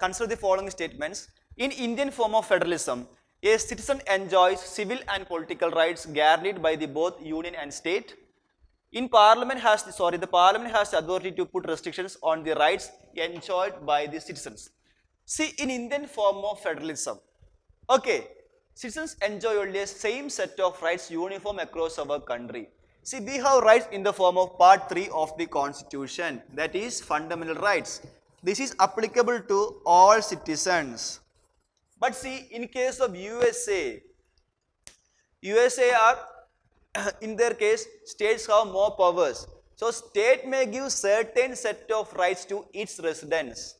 consider the following statements. In Indian form of federalism, a citizen enjoys civil and political rights guaranteed by the both union and state. The parliament has the authority to put restrictions on the rights enjoyed by the citizens. See, in Indian form of federalism, okay, citizens enjoy only the same set of rights uniform across our country. See, we have rights in the form of part 3 of the constitution, that is fundamental rights. This is applicable to all citizens. But see, in case of USA are in their case, states have more powers. So state may give certain set of rights to its residents,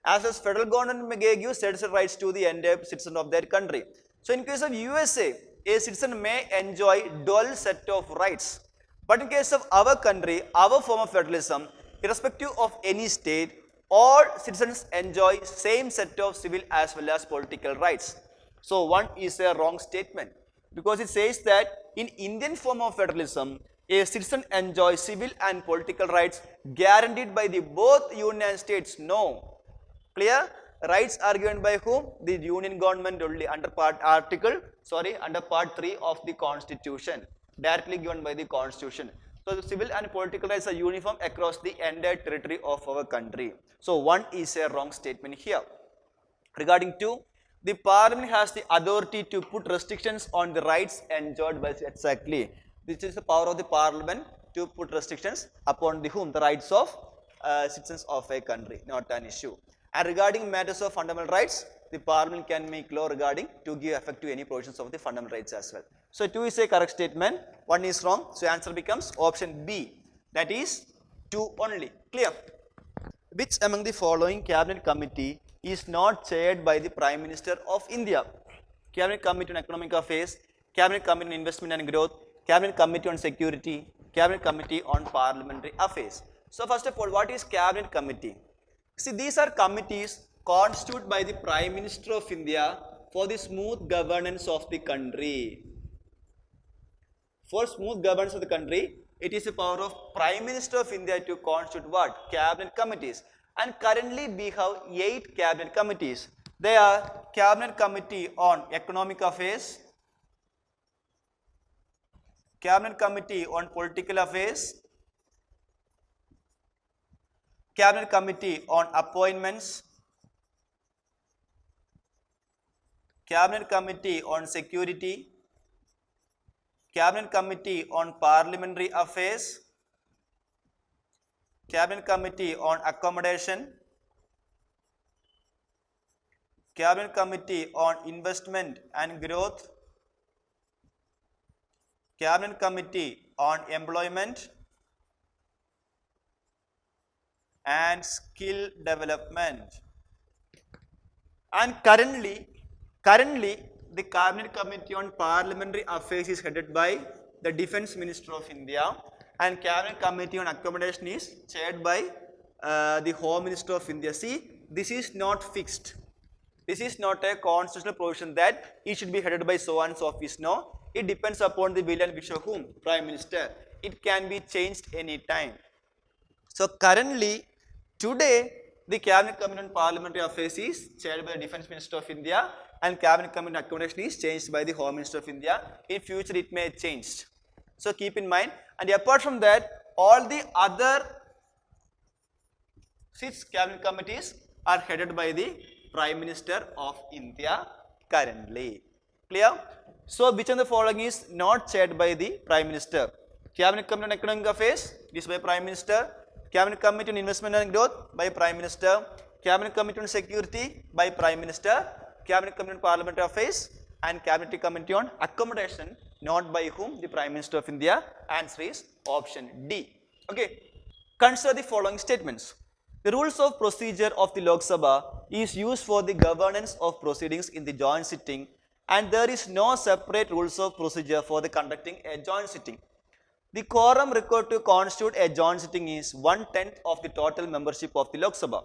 as federal government may give certain rights to the entire citizen of their country. So in case of USA, a citizen may enjoy dual set of rights. But in case of our country, our form of federalism, irrespective of any state, all citizens enjoy same set of civil as well as political rights. So one is a wrong statement, because it says that in Indian form of federalism, a citizen enjoys civil and political rights guaranteed by the both union and states. No. Clear? Rights are given by whom? The union government only under part 3 of the constitution, directly given by the constitution. So the civil and political rights are uniform across the entire territory of our country. So one is a wrong statement here. Regarding 2, the parliament has the authority to put restrictions on the rights enjoyed by exactly. This is the power of the parliament to put restrictions upon the whom? The rights of citizens of a country, not an issue. And regarding matters of fundamental rights, the parliament can make law regarding to give effect to any provisions of the fundamental rights as well. So 2 is a correct statement, 1 is wrong. So answer becomes option B, that is 2 only. Clear? Which among the following cabinet committee is not chaired by the Prime Minister of India? Cabinet Committee on Economic Affairs, Cabinet Committee on Investment and Growth, Cabinet Committee on Security, Cabinet Committee on Parliamentary Affairs. So first of all, what is Cabinet Committee? See, these are committees constituted by the Prime Minister of India for the smooth governance of the country. For smooth governance of the country, it is the power of Prime Minister of India to constitute what? Cabinet committees. And currently we have 8 cabinet committees. They are Cabinet Committee on Economic Affairs, Cabinet Committee on Political Affairs, Cabinet Committee on Appointments, Cabinet Committee on Security, Cabinet Committee on Parliamentary Affairs, Cabinet Committee on Accommodation, Cabinet Committee on Investment and Growth, Cabinet Committee on Employment and Skill Development. And currently the Cabinet Committee on Parliamentary Affairs is headed by the Defence Minister of India, and Cabinet Committee on Accommodation is chaired by the Home Minister of India. See, this is not fixed. This is not a constitutional provision that it should be headed by so and so office. No, it depends upon the will and wish of whom? Prime Minister. It can be changed any time. So currently, today, the Cabinet Committee on Parliamentary Affairs is chaired by the Defence Minister of India, and Cabinet Committee on Accommodation is changed by the Home Minister of India. In future, it may change. So keep in mind. And apart from that, all the other 6 cabinet committees are headed by the Prime Minister of India currently. Clear? So which of the following is not chaired by the Prime Minister? Cabinet Committee on Economic Affairs is by Prime Minister, Cabinet Committee on Investment and Growth by Prime Minister, Cabinet Committee on Security by Prime Minister, Cabinet Committee on Parliamentary Affairs, and Cabinet Committee on Accommodation, not by whom? The Prime Minister of India. Answer is option D. Okay. Consider the following statements. The rules of procedure of the Lok Sabha is used for the governance of proceedings in the joint sitting, and there is no separate rules of procedure for the conducting a joint sitting. The quorum required to constitute a joint sitting is 1/10 of the total membership of the Lok Sabha.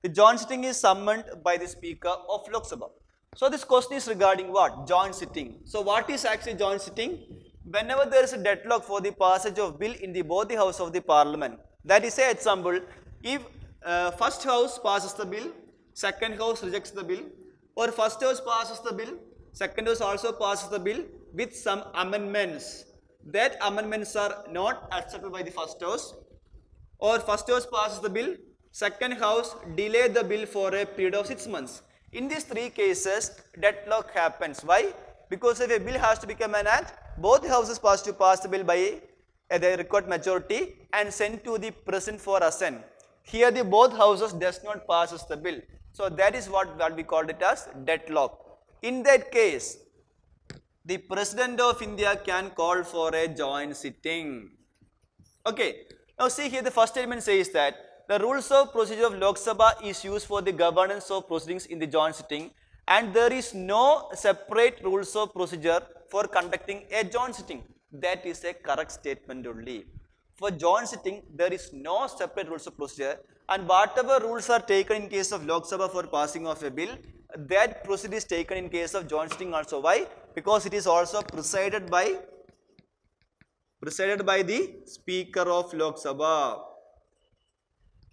The joint sitting is summoned by the Speaker of Lok Sabha. So this question is regarding what? Joint sitting. So what is actually joint sitting? Whenever there is a deadlock for the passage of bill in the both the house of the parliament, that is, say example, if first house passes the bill second house rejects the bill, or first house passes the bill, second house also passes the bill with some amendments. That amendments are not accepted by the first house, or first house passes the bill, second house delay the bill for a period of 6 months. In these three cases, deadlock happens. Why? Because if a bill has to become an act, both houses pass the bill by the required majority and sent to the president for assent. Here the both houses does not passes the bill. So that is what we called it as deadlock. In that case, the President of India can call for a joint sitting. Okay. Now see here the first statement says that the rules of procedure of Lok Sabha is used for the governance of proceedings in the joint sitting, and there is no separate rules of procedure for conducting a joint sitting. That is a correct statement only. For joint sitting, there is no separate rules of procedure, and whatever rules are taken in case of Lok Sabha for passing of a bill, that procedure is taken in case of joint sitting also. Why? Because it is also presided by the Speaker of Lok Sabha.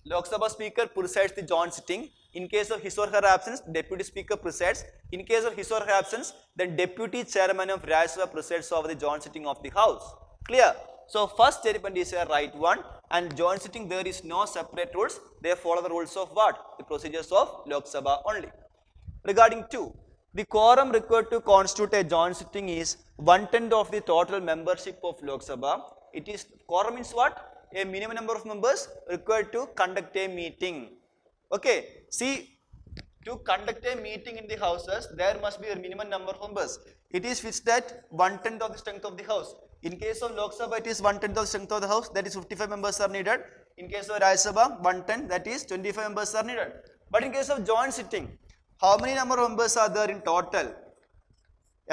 Lok Sabha Speaker presides the joint sitting. In case of his or her absence, Deputy Speaker presides. In case of his or her absence, then Deputy Chairman of Rajya Sabha presides over the joint sitting of the House. Clear? So first statement is a right one, and joint sitting there is no separate rules. They follow the rules of what? The procedures of Lok Sabha only. Regarding 2, the quorum required to constitute a joint sitting is 1/10 of the total membership of Lok Sabha. It is, quorum means what? A minimum number of members required to conduct a meeting. Okay, see, to conduct a meeting in the houses, there must be a minimum number of members. It is fixed at 1/10 of the strength of the house. In case of Lok Sabha, it is 1/10 of the strength of the house, that is 55 members are needed. In case of Rajya Sabha, 1/10, that is 25 members are needed. But in case of joint sitting, how many number of members are there in total?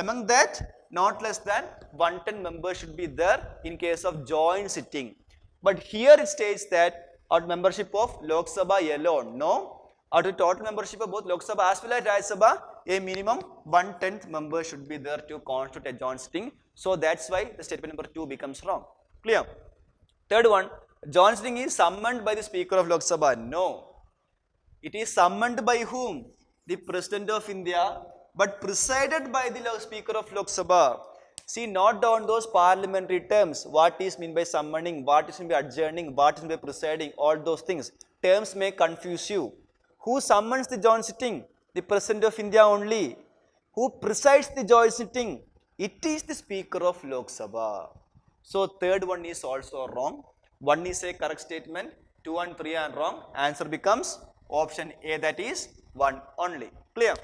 Among that, not less than 110 members should be there in case of joint sitting. But here it states that out membership of Lok Sabha alone. No, out of total membership of both Lok Sabha as well as Rajya Sabha, a minimum 1/10 member should be there to constitute a joint sitting. So that's why the statement number 2 becomes wrong. Clear? Third one, joint sitting is summoned by the Speaker of Lok Sabha. No, it is summoned by whom? The President of India, but presided by the Speaker of Lok Sabha. See, note down those parliamentary terms. What is meant by summoning, what is meant by adjourning, what is meant by presiding, all those things. Terms may confuse you. Who summons the joint sitting? The President of India only. Who presides the joint sitting? It is the Speaker of Lok Sabha. So third one is also wrong. 1 is a correct statement, 2 and 3 are wrong. Answer becomes option A, that is 1 only. Clear?